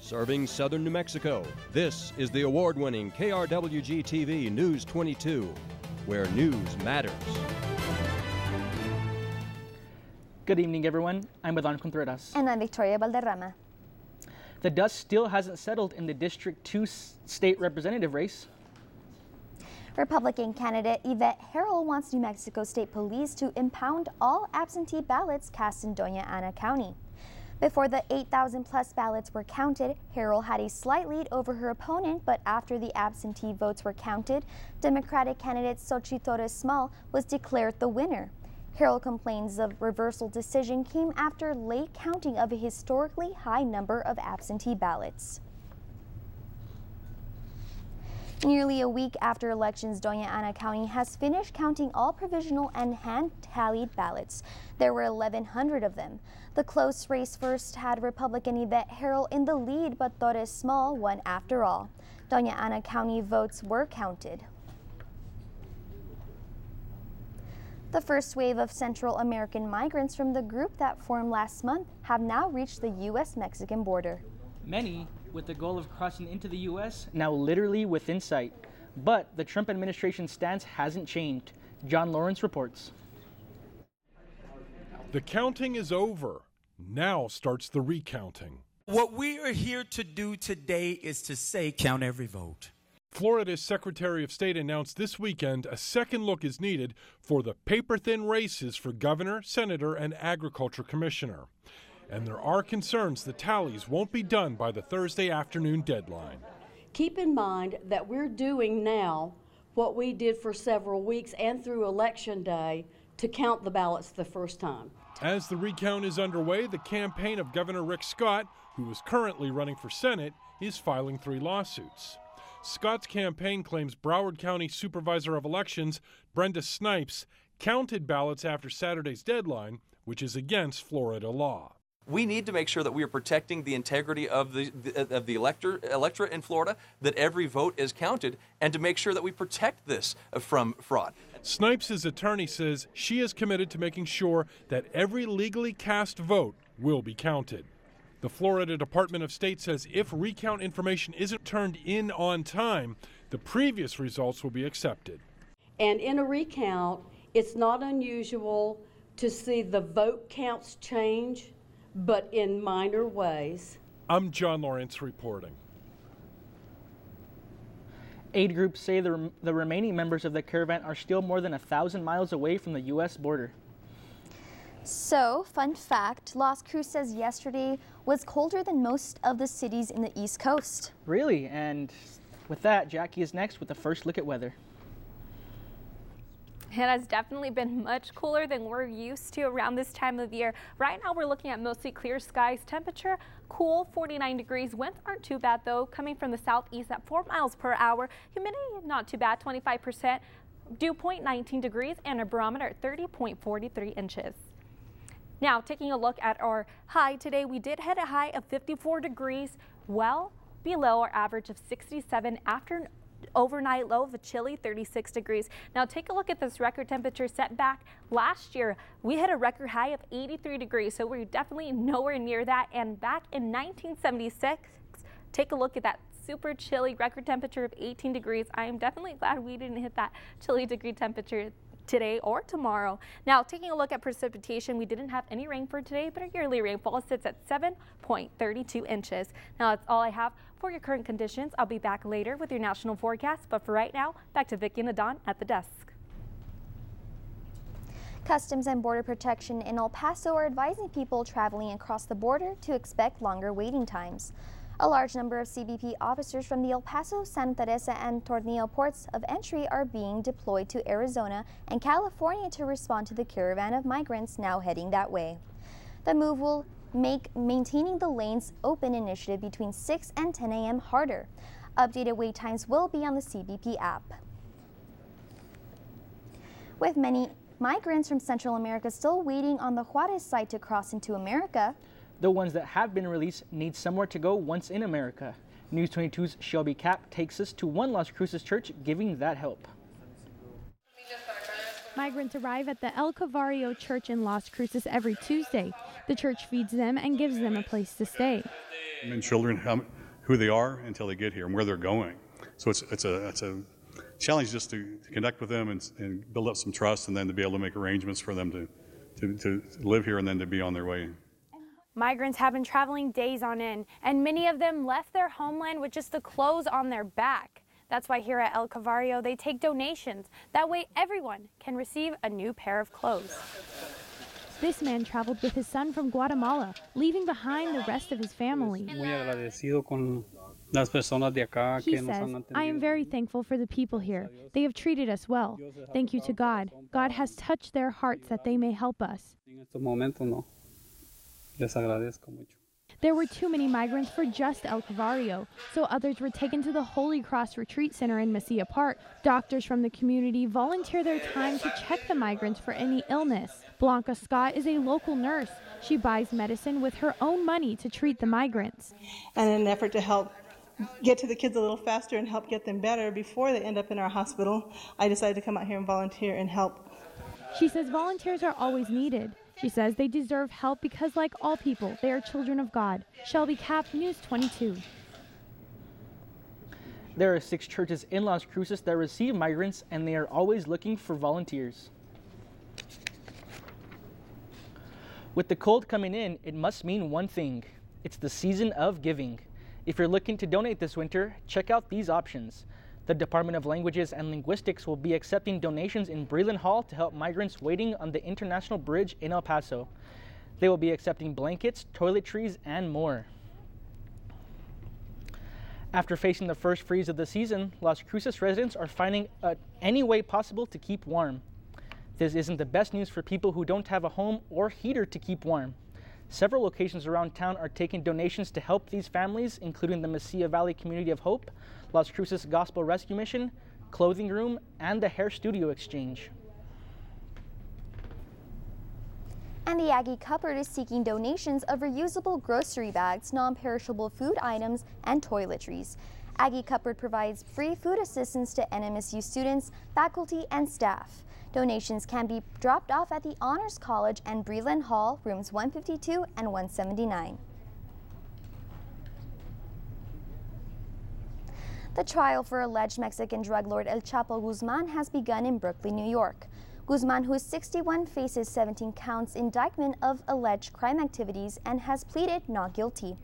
Serving southern New Mexico, this is the award-winning KRWG-TV News 22, where news matters. Good evening, everyone. I'm Adán Contreras. And I'm Victoria Valderrama. The dust still hasn't settled in the District 2 state representative race. Republican candidate Yvette Harrell wants New Mexico State Police to impound all absentee ballots cast in Doña Ana County. Before the 8,000-plus ballots were counted, Harrell had a slight lead over her opponent, but after the absentee votes were counted, Democratic candidate Xochitl Torres Small was declared the winner. Harrell complains the reversal decision came after late counting of a historically high number of absentee ballots. Nearly a week after elections, Doña Ana County has finished counting all provisional and hand-tallied ballots. There were 1,100 of them. The close race first had Republican Yvette Harrell in the lead, but Torres Small won after all. Doña Ana County votes were counted. The first wave of Central American migrants from the group that formed last month have now reached the U.S.-Mexican border. Many with the goal of crossing into the U.S. now literally within sight. But the Trump administration stance hasn't changed. John Lawrence reports. The counting is over. Now starts the recounting. What we are here to do today is to say count every vote. Florida's Secretary of State announced this weekend a second look is needed for the paper-thin races for governor, senator, and agriculture commissioner. And there are concerns the tallies won't be done by the Thursday afternoon deadline. Keep in mind that we're doing now what we did for several weeks and through Election Day to count the ballots the first time. As the recount is underway, the campaign of Governor Rick Scott, who is currently running for Senate, is filing 3 lawsuits. Scott's campaign claims Broward County Supervisor of Elections, Brenda Snipes, counted ballots after Saturday's deadline, which is against Florida law. We need to make sure that we are protecting the integrity of the electorate in Florida, that every vote is counted, and to make sure that we protect this from fraud. Snipes' attorney says she is committed to making sure that every legally cast vote will be counted. The Florida Department of State says if recount information isn't turned in on time, the previous results will be accepted. And in a recount, it's not unusual to see the vote counts change, but in minor ways. I'm John Lawrence reporting. Aid groups say the remaining members of the caravan are still more than 1,000 miles away from the U.S. border. So, fun fact, Las Cruces yesterday was colder than most of the cities in the East Coast. Really? And with that, Jackie is next with the first look at weather. It has definitely been much cooler than we're used to around this time of year. Right now we're looking at mostly clear skies. Temperature cool, 49 degrees. Winds aren't too bad though, coming from the southeast at 4 miles per hour. Humidity not too bad, 25%. Dew point 19 degrees and a barometer at 30.43 inches. Now taking a look at our high today, we did hit a high of 54 degrees, well below our average of 67 after an overnight low of a chilly 36 degrees. Now take a look at this record temperature set back last year. We hit a record high of 83 degrees, so we're definitely nowhere near that. And back in 1976, take a look at that super chilly record temperature of 18 degrees. I am definitely glad we didn't hit that chilly degree temperature today or tomorrow. Now taking a look at precipitation, we didn't have any rain for today, but our yearly rainfall sits at 7.32 inches. Now that's all I have for your current conditions. I'll be back later with your national forecast, but for right now, back to Vicki and Adán at the desk. Customs and Border Protection in El Paso are advising people traveling across the border to expect longer waiting times. A large number of CBP officers from the El Paso, Santa Teresa, and Tornillo ports of entry are being deployed to Arizona and California to respond to the caravan of migrants now heading that way. The move will make maintaining the lanes open initiative between 6 and 10 a.m. harder. Updated wait times will be on the CBP app. With many migrants from Central America still waiting on the Juarez side to cross into America, the ones that have been released need somewhere to go once in America. News 22's Shelby Cap takes us to one Las Cruces church giving that help. Migrants arrive at the El Calvario Church in Las Cruces every Tuesday. The church feeds them and gives them a place to stay. and children who they are until they get here and where they're going. So it's a challenge just to connect with them and build up some trust, and then to be able to make arrangements for them to live here and then to be on their way. Migrants have been traveling days on end, and many of them left their homeland with just the clothes on their back. That's why here at El Calvario, they take donations. That way everyone can receive a new pair of clothes. This man traveled with his son from Guatemala, leaving behind the rest of his family. He says, I am very thankful for the people here. They have treated us well. Thank you to God. God has touched their hearts that they may help us. There were too many migrants for just El Calvario, so others were taken to the Holy Cross Retreat Center in Mesilla Park. Doctors from the community volunteer their time to check the migrants for any illness. Blanca Scott is a local nurse. She buys medicine with her own money to treat the migrants. And in an effort to help get to the kids a little faster and help get them better before they end up in our hospital, I decided to come out here and volunteer and help. She says volunteers are always needed. She says they deserve help because, like all people, they are children of God. Shelby Kapp, News 22. There are 6 churches in Las Cruces that receive migrants, and they are always looking for volunteers. With the cold coming in, it must mean one thing. It's the season of giving. If you're looking to donate this winter, check out these options. The Department of Languages and Linguistics will be accepting donations in Breland Hall to help migrants waiting on the International Bridge in El Paso. They will be accepting blankets, toiletries, and more. After facing the first freeze of the season, Las Cruces residents are finding any way possible to keep warm. This isn't the best news for people who don't have a home or heater to keep warm. Several locations around town are taking donations to help these families, including the Mesilla Valley Community of Hope, Las Cruces Gospel Rescue Mission, Clothing Room, and the Hair Studio Exchange. And the Aggie Cupboard is seeking donations of reusable grocery bags, non-perishable food items, and toiletries. Aggie Cupboard provides free food assistance to NMSU students, faculty, and staff. Donations can be dropped off at the Honors College and Breland Hall, rooms 152 and 179. The trial for alleged Mexican drug lord El Chapo Guzman has begun in Brooklyn, New York. Guzman, who is 61, faces 17 counts indictment of alleged crime activities and has pleaded not guilty.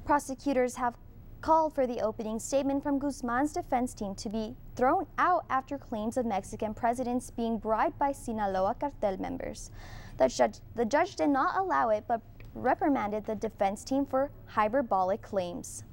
Prosecutors have called for the opening statement from Guzman's defense team to be thrown out after claims of Mexican presidents being bribed by Sinaloa cartel members. The judge did not allow it, but reprimanded the defense team for hyperbolic claims.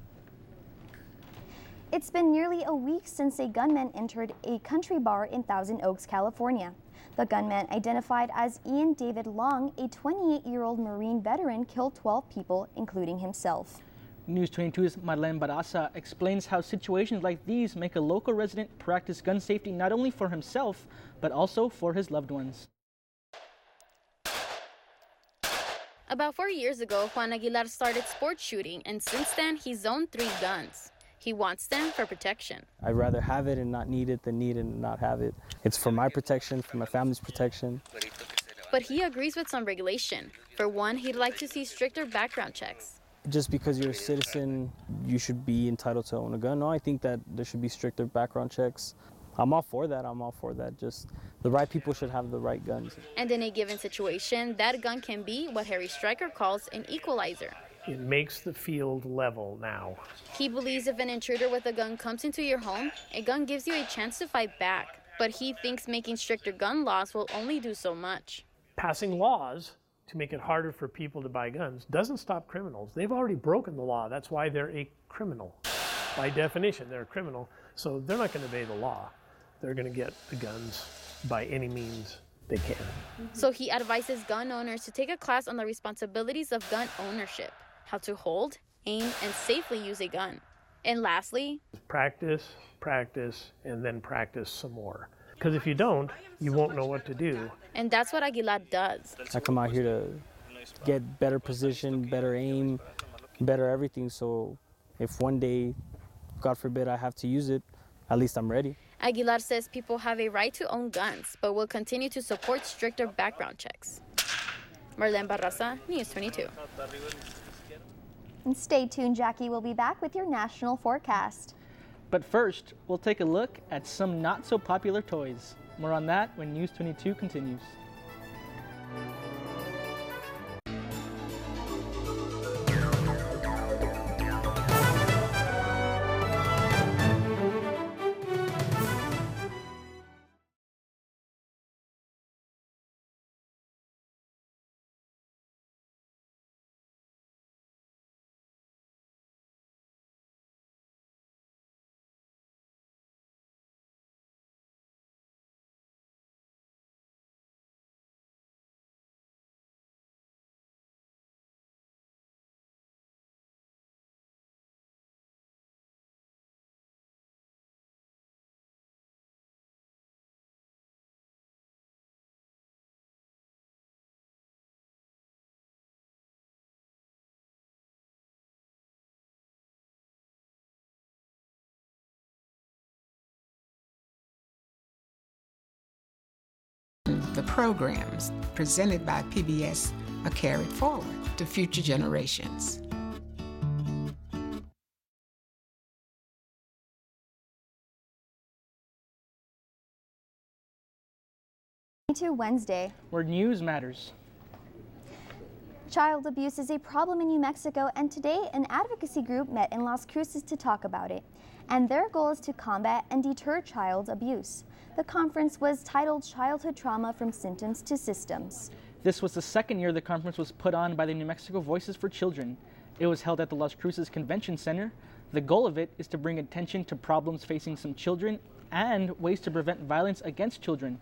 It's been nearly a week since a gunman entered a country bar in Thousand Oaks, California. The gunman, identified as Ian David Long, a 28-year-old Marine veteran, killed 12 people, including himself. News 22's Marlene Barraza explains how situations like these make a local resident practice gun safety not only for himself, but also for his loved ones. About 4 years ago, Juan Aguilar started sports shooting, and since then, he's owned 3 guns. He wants them for protection. I'd rather have it and not need it than need it and not have it. It's for my protection, for my family's protection. But he agrees with some regulation. For one, he'd like to see stricter background checks. Just because you're a citizen, you should be entitled to own a gun. No, I think that there should be stricter background checks. I'm all for that. Just the right people should have the right guns. And in a given situation, that gun can be what Harry Stryker calls an equalizer. It makes the field level now. He believes if an intruder with a gun comes into your home, a gun gives you a chance to fight back. But he thinks making stricter gun laws will only do so much. Passing laws to make it harder for people to buy guns doesn't stop criminals. They've already broken the law. That's why they're a criminal. By definition, they're a criminal. So they're not going to obey the law. They're going to get the guns by any means they can. So he advises gun owners to take a class on the responsibilities of gun ownership, how to hold, aim, and safely use a gun. And lastly, practice, and then practice some more. Because if you don't, you won't know what to do. And that's what Aguilar does. I come out here to get better position, better aim, better everything. So if one day, God forbid, I have to use it, at least I'm ready. Aguilar says people have a right to own guns, but will continue to support stricter background checks. Marlene Barraza, News 22. And stay tuned, Jackie will be back with your national forecast. But first, we'll take a look at some not so popular toys. More on that when News 22 continues. The programs presented by PBS are carried forward to future generations. To Wednesday, where news matters. Child abuse is a problem in New Mexico, and today an advocacy group met in Las Cruces to talk about it. And their goal is to combat and deter child abuse. The conference was titled Childhood Trauma from Symptoms to Systems. This was the second year the conference was put on by the New Mexico Voices for Children. It was held at the Las Cruces Convention Center. The goal of it is to bring attention to problems facing some children and ways to prevent violence against children.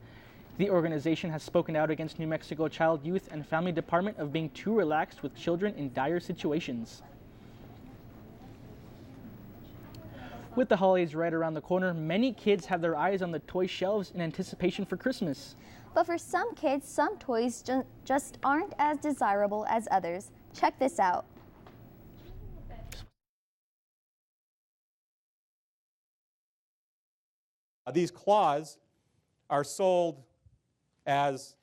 The organization has spoken out against New Mexico Child, Youth, and Family Department of being too relaxed with children in dire situations. With the holidays right around the corner, many kids have their eyes on the toy shelves in anticipation for Christmas. But for some kids, some toys just aren't as desirable as others. Check this out. These claws are sold as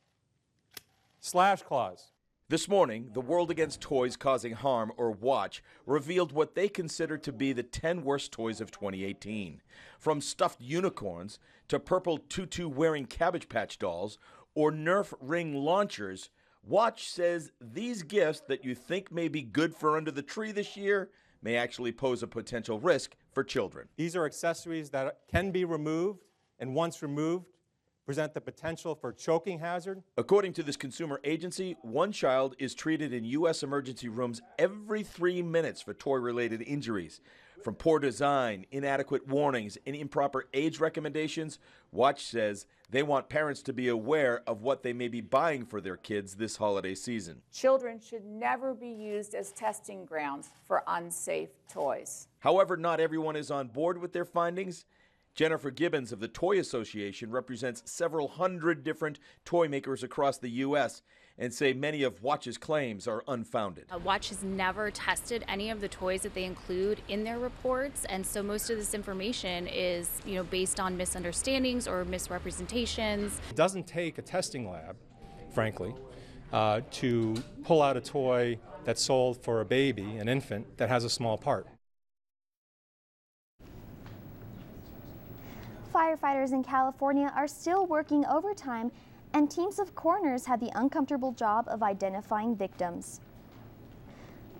slash claws. This morning, the World Against Toys Causing Harm, or WATCH, revealed what they consider to be the 10 worst toys of 2018. From stuffed unicorns to purple tutu-wearing Cabbage Patch dolls or Nerf ring launchers, WATCH says these gifts that you think may be good for under the tree this year may actually pose a potential risk for children. These are accessories that can be removed, and once removed, present the potential for choking hazard. According to this consumer agency, one child is treated in U.S. emergency rooms every 3 minutes for toy-related injuries. From poor design, inadequate warnings, and improper age recommendations, WATCH says they want parents to be aware of what they may be buying for their kids this holiday season. Children should never be used as testing grounds for unsafe toys. However, not everyone is on board with their findings. Jennifer Gibbons of the Toy Association represents several hundred different toy makers across the U.S. and say many of WATCH's claims are unfounded. WATCH has never tested any of the toys that they include in their reports, and so most of this information is, based on misunderstandings or misrepresentations. It doesn't take a testing lab, frankly, to pull out a toy that's sold for a baby, an infant, that has a small part. Firefighters in California are still working overtime, and teams of coroners had the uncomfortable job of identifying victims.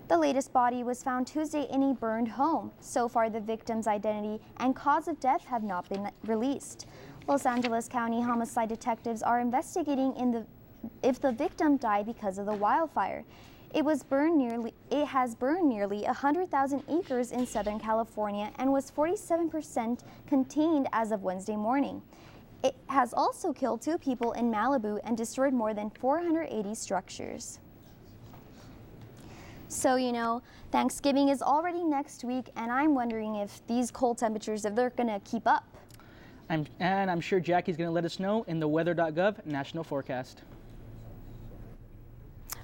The latest body was found Tuesday in a burned home. So far, the victim's identity and cause of death have not been released. Los Angeles County homicide detectives are investigating if the victim died because of the wildfire. It has burned nearly 100,000 acres in Southern California and was 47% contained as of Wednesday morning. It has also killed 2 people in Malibu and destroyed more than 480 structures. So, Thanksgiving is already next week, and I'm wondering if these cold temperatures, if they're going to keep up. I'm sure Jackie's going to let us know in the weather.gov national forecast.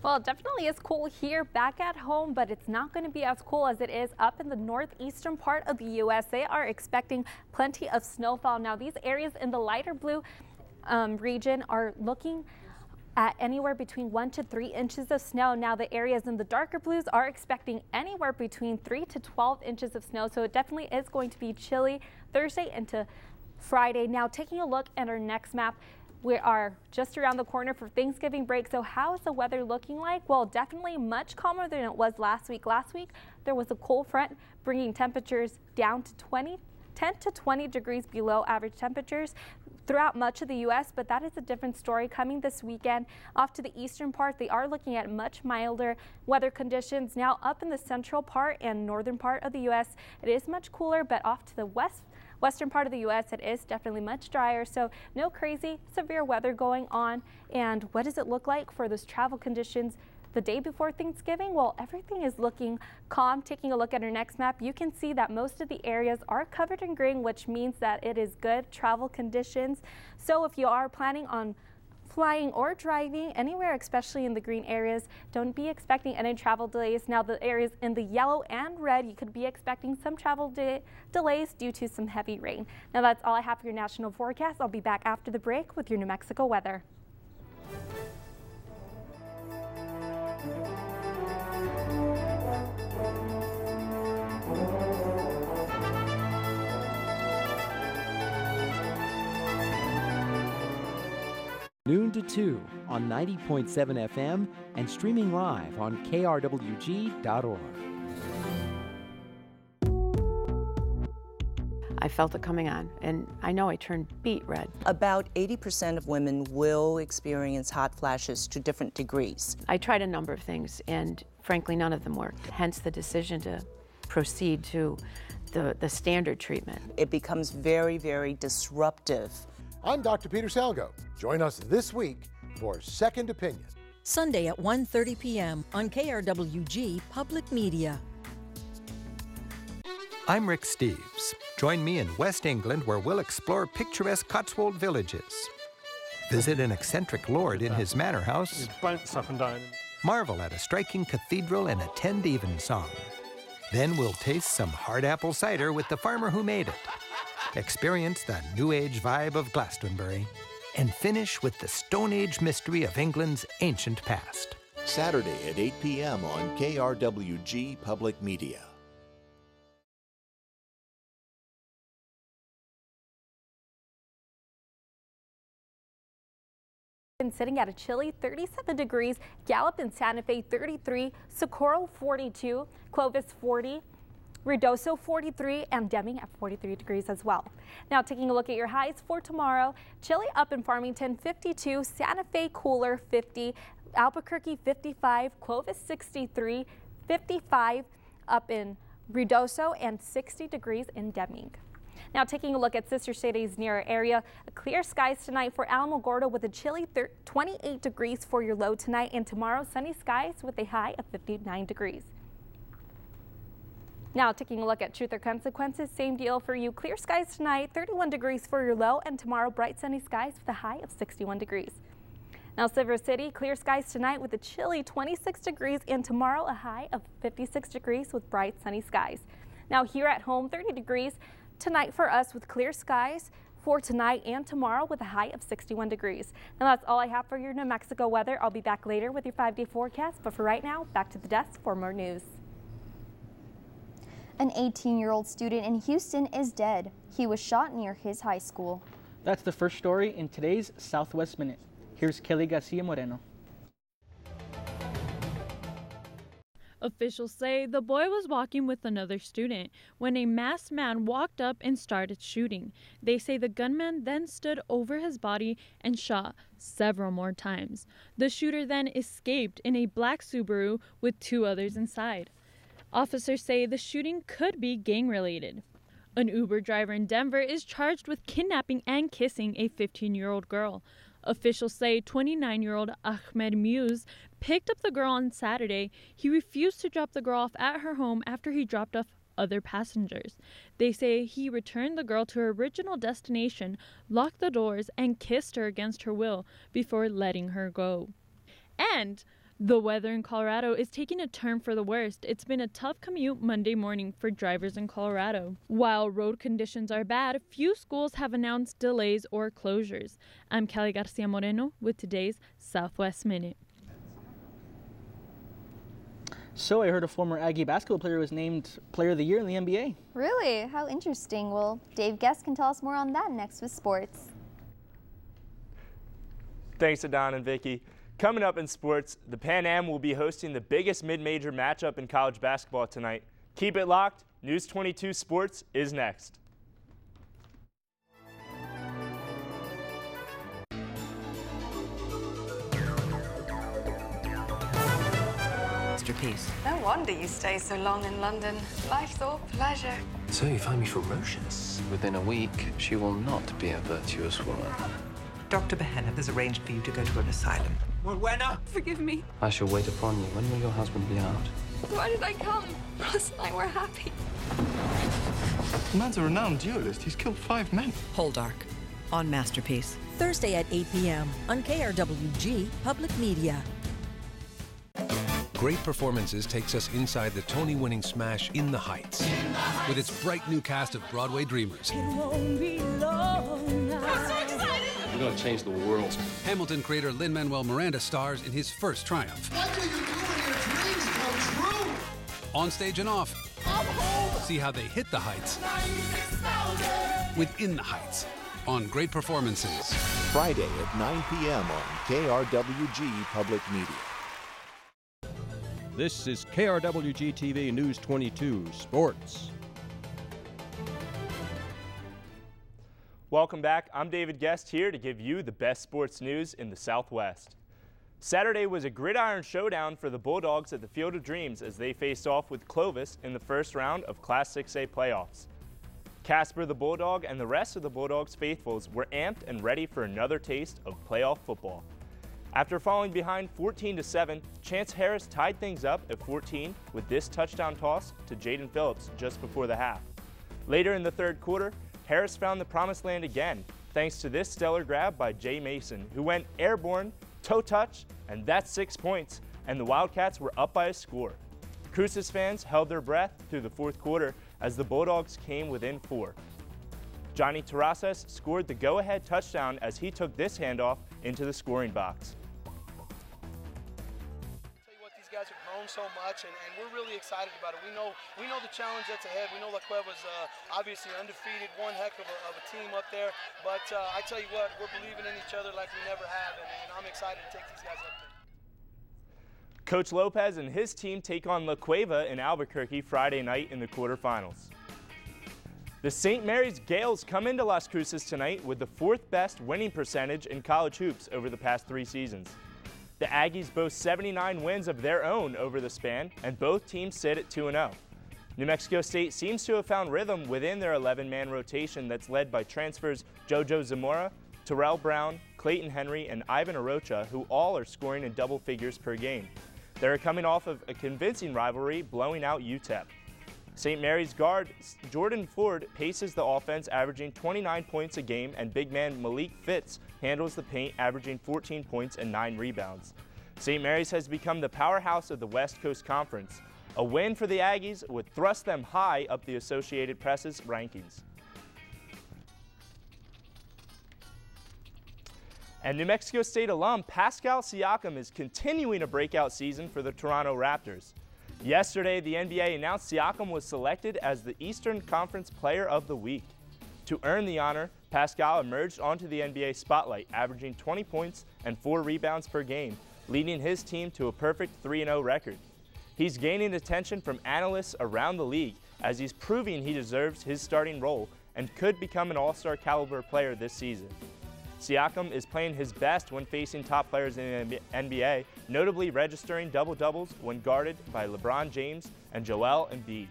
Well, it definitely is cool here back at home, but it's not going to be as cool as it is up in the northeastern part of the U.S. They are expecting plenty of snowfall. Now, these areas in the lighter blue region are looking at anywhere between 1 to 3 inches of snow. Now the areas in the darker blues are expecting anywhere between 3 to 12 inches of snow. So it definitely is going to be chilly Thursday into Friday. Now taking a look at our next map, we are just around the corner for Thanksgiving break. So how is the weather looking like? Well, definitely much calmer than it was last week. Last week, there was a cold front bringing temperatures down to 10 to 20 degrees below average temperatures throughout much of the U.S., but that is a different story coming this weekend. Off to the eastern part, they are looking at much milder weather conditions. Now up in the central part and northern part of the U.S., it is much cooler, but off to the western part of the U.S., it is definitely much drier, so no crazy severe weather going on. And what does it look like for those travel conditions the day before Thanksgiving? Well, everything is looking calm. Taking a look at our next map, you can see that most of the areas are covered in green, which means that it is good travel conditions. So if you are planning on flying or driving anywhere, especially in the green areas, don't be expecting any travel delays. Now the areas in the yellow and red, you could be expecting some travel delays due to some heavy rain. Now that's all I have for your national forecast. I'll be back after the break with your New Mexico weather. Noon to 2 on 90.7 FM and streaming live on KRWG.org. I felt it coming on, and I know I turned beet red. About 80% of women will experience hot flashes to different degrees. I tried a number of things, and frankly, none of them worked. Hence the decision to proceed to the standard treatment. It becomes very, very disruptive. I'm Dr. Peter Salgo. Join us this week for Second Opinion. Sunday at 1:30 p.m. on KRWG-Public Media. I'm Rick Steves. Join me in West England, where we'll explore picturesque Cotswold villages. Visit an eccentric lord in his manor house. Marvel at a striking cathedral and attend evensong. Then we'll taste some hard apple cider with the farmer who made it. Experience the New Age vibe of Glastonbury, and finish with the Stone Age mystery of England's ancient past. Saturday at 8 p.m. on KRWG Public Media. Sitting at a chilly 37 degrees, Gallup and Santa Fe 33, Socorro 42, Clovis 40, Ruidoso 43, and Deming at 43 degrees as well. Now taking a look at your highs for tomorrow, chilly up in Farmington 52, Santa Fe cooler 50, Albuquerque 55, Clovis 63, 55 up in Ruidoso, and 60 degrees in Deming. Now taking a look at sister cities near our area, clear skies tonight for Alamogordo with a chilly 28 degrees for your low tonight, and tomorrow sunny skies with a high of 59 degrees. Now taking a look at Truth or Consequences, same deal for you. Clear skies tonight, 31 degrees for your low, and tomorrow bright sunny skies with a high of 61 degrees. Now Silver City, clear skies tonight with a chilly 26 degrees, and tomorrow a high of 56 degrees with bright sunny skies. Now here at home, 30 degrees tonight for us with clear skies for tonight and tomorrow with a high of 61 degrees. Now that's all I have for your New Mexico weather. I'll be back later with your 5-day forecast, but for right now, back to the desk for more news. An 18-year-old student in Houston is dead. He was shot near his high school. That's the first story in today's Southwest Minute. Here's Kelly Garcia Moreno. Officials say the boy was walking with another student when a masked man walked up and started shooting. They say the gunman then stood over his body and shot several more times. The shooter then escaped in a black Subaru with 2 others inside. Officers say the shooting could be gang-related. An Uber driver in Denver is charged with kidnapping and kissing a 15-year-old girl. Officials say 29-year-old Ahmed Muse picked up the girl on Saturday. He refused to drop the girl off at her home after he dropped off other passengers. They say he returned the girl to her original destination, locked the doors, and kissed her against her will before letting her go. And The weather in Colorado is taking a turn for the worst. It's been a tough commute Monday morning for drivers in Colorado. While road conditions are bad, few schools have announced delays or closures. I'm Kelly Garcia Moreno with today's Southwest Minute. So I heard a former Aggie basketball player was named Player of the Year in the NBA. Really? How interesting. Well, Dave Guest can tell us more on that next with sports. Thanks to Don and Vicky. Coming up in sports, the Pan Am will be hosting the biggest mid-major matchup in college basketball tonight. Keep it locked. News 22 Sports is next. Masterpiece. No wonder you stay so long in London. Life's all pleasure. So you find me ferocious. Within a week, she will not be a virtuous woman. Dr. Behenna has arranged for you to go to an asylum. Well, when up? Forgive me. I shall wait upon you. When will your husband be out? Why did I come? Ross and I were happy. The man's a renowned duelist. He's killed 5 men. Poldark on Masterpiece. Thursday at 8 p.m. on KRWG-Public Media. Great Performances takes us inside the Tony-winning smash In the Heights. With its bright new cast of Broadway dreamers. We're going to change the world. Hamilton creator Lin-Manuel Miranda stars in his first triumph. What do you do when your dreams come true? On stage and off. See how they hit the heights. With In the Heights on Great Performances. Friday at 9 p.m. on KRWG-Public Media. This is KRWG-TV News 22 Sports. Welcome back. I'm David Guest here to give you the best sports news in the Southwest. Saturday was a gridiron showdown for the Bulldogs at the Field of Dreams as they faced off with Clovis in the first round of Class 6A playoffs. Casper the Bulldog and the rest of the Bulldogs faithfuls were amped and ready for another taste of playoff football. After falling behind 14-7, Chance Harris tied things up at 14 with this touchdown toss to Jaden Phillips just before the half. Later in the third quarter, Harris found the promised land again, thanks to this stellar grab by Jay Mason, who went airborne, toe touch, and that's 6 points, and the Wildcats were up by a score. Cruces fans held their breath through the fourth quarter as the Bulldogs came within 4. Johnny Terrazas scored the go-ahead touchdown as he took this handoff into the scoring box. These guys have grown so much, and we're really excited about it. We know the challenge that's ahead. We know La Cueva's obviously undefeated, one heck of a team up there. But I tell you what, we're believing in each other like we never have, and I'm excited to take these guys up there. Coach Lopez and his team take on La Cueva in Albuquerque Friday night in the quarterfinals. The St. Mary's Gales come into Las Cruces tonight with the 4th best winning percentage in college hoops over the past 3 seasons. The Aggies boast 79 wins of their own over the span, and both teams sit at 2-0. New Mexico State seems to have found rhythm within their 11-man rotation that's led by transfers JoJo Zamora, Terrell Brown, Clayton Henry, and Ivan Arocha, who all are scoring in double figures per game. They're coming off of a convincing rivalry, blowing out UTEP. St. Mary's guard Jordan Ford paces the offense, averaging 29 points a game, and big man Malik Fitz handles the paint, averaging 14 points and 9 rebounds. St. Mary's has become the powerhouse of the West Coast Conference. A win for the Aggies would thrust them high up the Associated Press's rankings. And New Mexico State alum Pascal Siakam is continuing a breakout season for the Toronto Raptors. Yesterday, the NBA announced Siakam was selected as the Eastern Conference Player of the Week. To earn the honor, Pascal emerged onto the NBA spotlight, averaging 20 points and 4 rebounds per game, leading his team to a perfect 3-0 record. He's gaining attention from analysts around the league as he's proving he deserves his starting role and could become an all-star caliber player this season. Siakam is playing his best when facing top players in the NBA, notably registering double-doubles when guarded by LeBron James and Joel Embiid.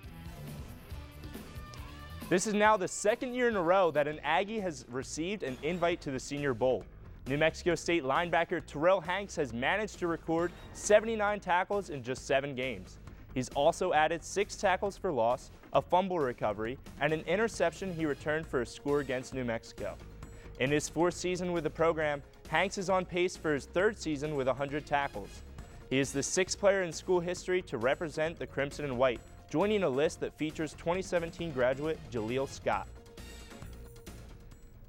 This is now the 2nd year in a row that an Aggie has received an invite to the Senior Bowl. New Mexico State linebacker Terrell Hanks has managed to record 79 tackles in just 7 games. He's also added 6 tackles for loss, a fumble recovery, and an interception he returned for a score against New Mexico. In his 4th season with the program, Hanks is on pace for his 3rd season with 100 tackles. He is the 6th player in school history to represent the Crimson and White, joining a list that features 2017 graduate Jaleel Scott.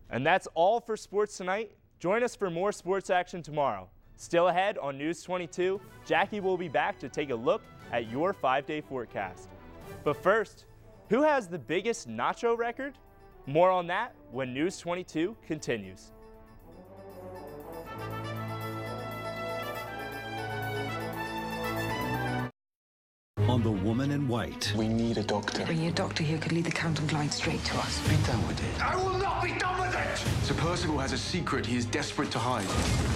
And that's all for sports tonight. Join us for more sports action tomorrow. Still ahead on News 22, Jackie will be back to take a look at your 5-day forecast. But first, who has the biggest nacho record? More on that when News 22 continues. On The Woman in White. We need a doctor. Bring a doctor here could lead the Count line straight to us. Be done with it. I will not be done with it! Sir Percival has a secret he is desperate to hide.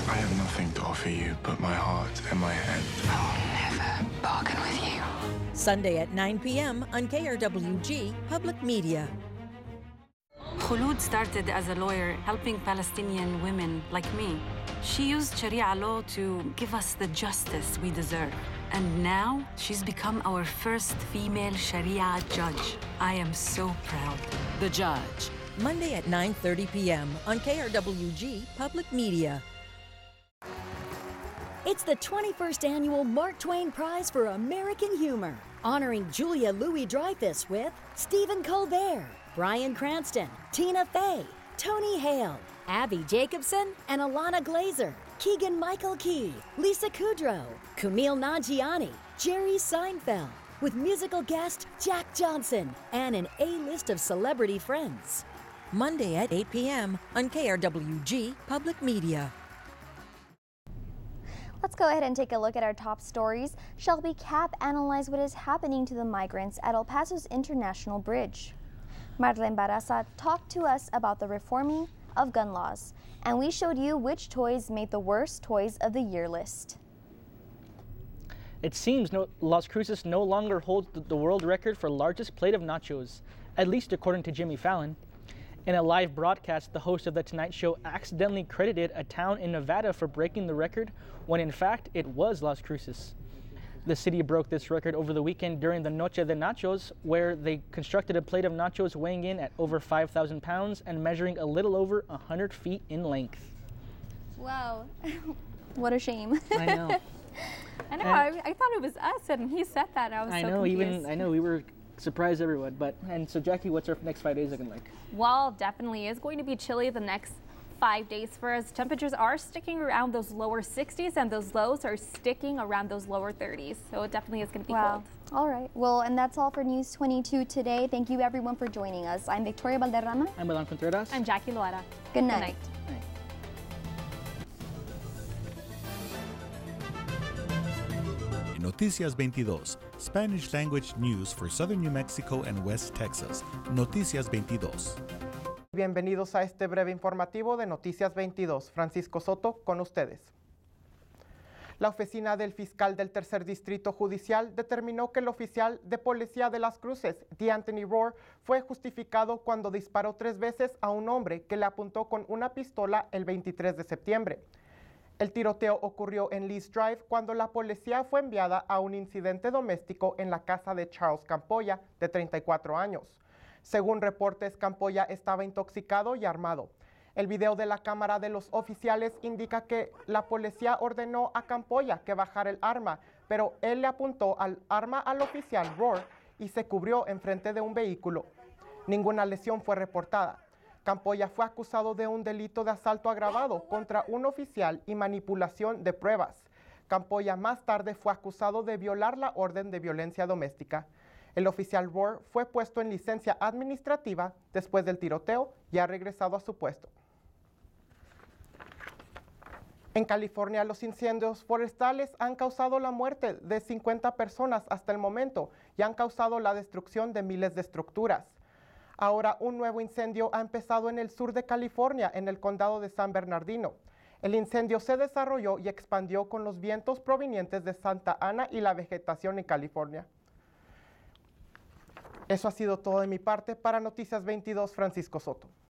I have nothing to offer you but my heart and my hand. I'll never bargain with you. Sunday at 9 p.m. on KRWG Public Media. Khulud started as a lawyer helping Palestinian women like me. She used Sharia law to give us the justice we deserve. And now she's become our first female Sharia judge. I am so proud. The Judge, Monday at 9:30 p.m. on KRWG Public Media. It's the 21st annual Mark Twain Prize for American Humor, honoring Julia Louis-Dreyfus with Stephen Colbert, Bryan Cranston, Tina Fey, Tony Hale, Abby Jacobson, and Alana Glazer, Keegan-Michael Key, Lisa Kudrow, Kumail Nanjiani, Jerry Seinfeld, with musical guest Jack Johnson, and an A-list of celebrity friends. Monday at 8 p.m. on KRWG Public Media. Let's go ahead and take a look at our top stories. Shelby Cap analyzed what is happening to the migrants at El Paso's International Bridge. Marlene Barraza talked to us about the reforming of gun laws, and we showed you which toys made the worst toys of the year list. It seems Las Cruces no longer holds the world record for largest plate of nachos, at least according to Jimmy Fallon. In a live broadcast, the host of The Tonight Show accidentally credited a town in Nevada for breaking the record, when in fact it was Las Cruces. The city broke this record over the weekend during the Noche de Nachos, where they constructed a plate of nachos weighing in at over 5,000 pounds and measuring a little over 100 feet in length. Wow. What a shame. I know. I know. I thought it was us, and he said that. I was so confused. I know. We were surprised everyone. And so, Jackie, what's our next 5 days looking like? Well, definitely is going to be chilly the next 5 days for us. Temperatures are sticking around those lower 60s, and those lows are sticking around those lower 30s. So it definitely is going to be cold. All right. Well, and that's all for News 22 today. Thank you, everyone, for joining us. I'm Victoria Valderrama. I'm Milan Contreras. I'm Jackie Loera. Good night. Good night. Noticias 22, Spanish language news for southern New Mexico and West Texas. Noticias 22. Bienvenidos a este breve informativo de Noticias 22. Francisco Soto con ustedes. La oficina del fiscal del Tercer Distrito Judicial determinó que el oficial de policía de Las Cruces, D'Anthony Rohr, fue justificado cuando disparó 3 veces a un hombre que le apuntó con una pistola el 23 de septiembre. El tiroteo ocurrió en Lee's Drive cuando la policía fue enviada a un incidente doméstico en la casa de Charles Campoya, de 34 años. Según reportes, Campoya estaba intoxicado y armado. El video de la cámara de los oficiales indica que la policía ordenó a Campoya que bajara el arma, pero él le apuntó al arma al oficial Rohr y se cubrió enfrente de un vehículo. Ninguna lesión fue reportada. Campoya fue acusado de un delito de asalto agravado contra un oficial y manipulación de pruebas. Campoya más tarde fue acusado de violar la orden de violencia doméstica. El oficial Rohr fue puesto en licencia administrativa después del tiroteo y ha regresado a su puesto. En California, los incendios forestales han causado la muerte de 50 personas hasta el momento y han causado la destrucción de miles de estructuras. Ahora, un nuevo incendio ha empezado en el sur de California, en el condado de San Bernardino. El incendio se desarrolló y expandió con los vientos provenientes de Santa Ana y la vegetación en California. Eso ha sido todo de mi parte. Para Noticias 22, Francisco Soto.